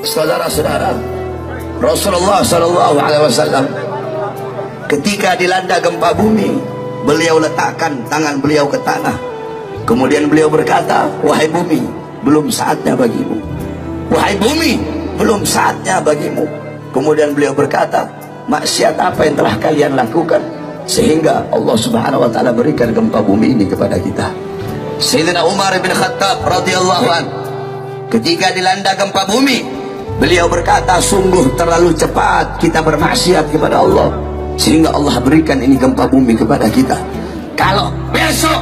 Saudara-saudara, Rasulullah SAW ketika dilanda gempa bumi, beliau letakkan tangan beliau ke tanah. Kemudian beliau berkata, wahai bumi, belum saatnya bagimu. Wahai bumi, belum saatnya bagimu. Kemudian beliau berkata, maksiat apa yang telah kalian lakukan sehingga Allah Subhanahu wa taala berikan gempa bumi ini kepada kita. Sayyidina Umar bin Khattab radhiyallahu anhu ketika dilanda gempa bumi, beliau berkata, sungguh terlalu cepat kita bermaksiat kepada Allah sehingga Allah berikan ini gempa bumi kepada kita. Kalau besok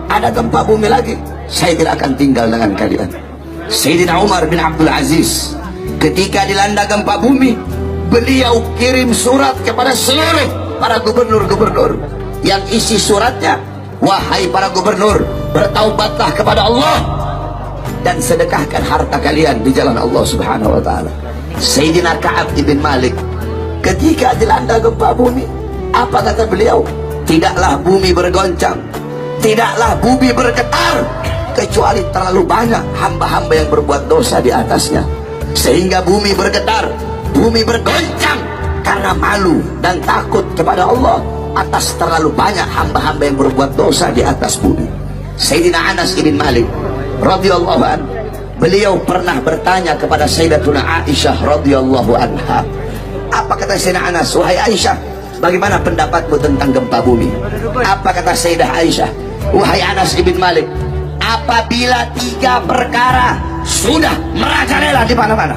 ada gempa bumi lagi, saya tidak akan tinggal dengan kalian. Sayyidina Umar bin Abdul Aziz ketika dilanda gempa bumi, beliau kirim surat kepada seluruh para gubernur-gubernur yang isi suratnya, wahai para gubernur, bertaubatlah kepada Allah dan sedekahkan harta kalian di jalan Allah Subhanahu wa taala. Sayyidina Ka'ab ibn Malik ketika dilanda gempa bumi, apa kata beliau? Tidaklah bumi bergoncang, tidaklah bumi bergetar kecuali terlalu banyak hamba-hamba yang berbuat dosa di atasnya, sehingga bumi bergetar, bumi bergoncang karena malu dan takut kepada Allah atas terlalu banyak hamba-hamba yang berbuat dosa di atas bumi. Sayyidina Anas ibn Malik radhiyallahu anhu, beliau pernah bertanya kepada Sayyidatuna Aisyah radhiyallahu anha. Apa kata Sayyidina Anas? Wahai Aisyah, bagaimana pendapatmu tentang gempa bumi? Apa kata Sayyidah Aisyah? Wahai Anas ibn Malik, apabila 3 perkara sudah merajalela di mana-mana.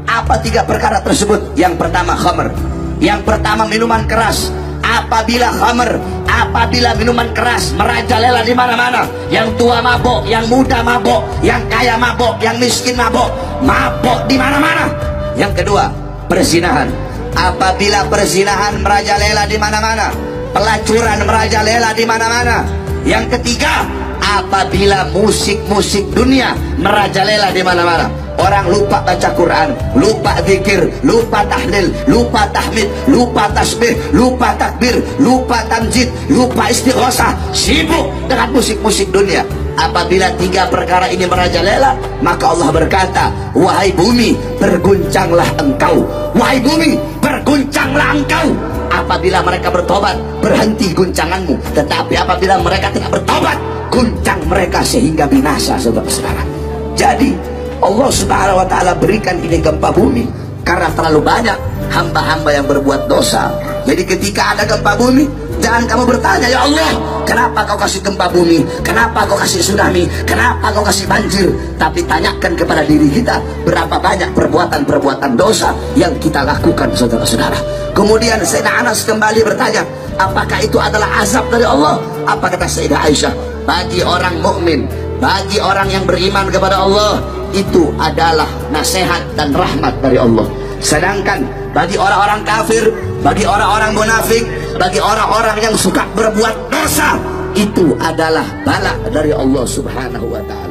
Apa 3 perkara tersebut? Yang pertama khamr, yang pertama minuman keras. Apabila khamr, apabila minuman keras merajalela di mana-mana, yang tua mabok, yang muda mabok, yang kaya mabok, yang miskin mabok, mabok di mana-mana. Yang kedua, perzinahan. Apabila perzinahan merajalela di mana-mana, pelacuran merajalela di mana-mana. Yang ketiga, apabila musik-musik dunia merajalela di mana-mana. Orang lupa baca Quran, lupa zikir, lupa tahlil, lupa tahmid, lupa tasbih, lupa takbir, lupa tamjid, lupa istighosah, sibuk dengan musik-musik dunia. Apabila 3 perkara ini merajalela, maka Allah berkata, wahai bumi, berguncanglah engkau. Wahai bumi, berguncanglah engkau. Apabila mereka bertobat, berhenti guncanganmu. Tetapi apabila mereka tidak bertobat, guncang mereka sehingga binasa, saudara-saudara. Jadi Allah Subhanahu wa taala berikan ini gempa bumi karena terlalu banyak hamba-hamba yang berbuat dosa. Jadi ketika ada gempa bumi, jangan kamu bertanya, ya Allah, kenapa kau kasih gempa bumi? Kenapa kau kasih tsunami? Kenapa kau kasih banjir? Tapi tanyakan kepada diri kita, berapa banyak perbuatan-perbuatan dosa yang kita lakukan, saudara-saudara. Kemudian Sayyidina Anas kembali bertanya, apakah itu adalah azab dari Allah? Apa kata Sayyidah Aisyah? Bagi orang mukmin, bagi orang yang beriman kepada Allah, itu adalah nasihat dan rahmat dari Allah. Sedangkan bagi orang-orang kafir, bagi orang-orang munafik, bagi orang-orang yang suka berbuat dosa, itu adalah bala dari Allah Subhanahu wa taala.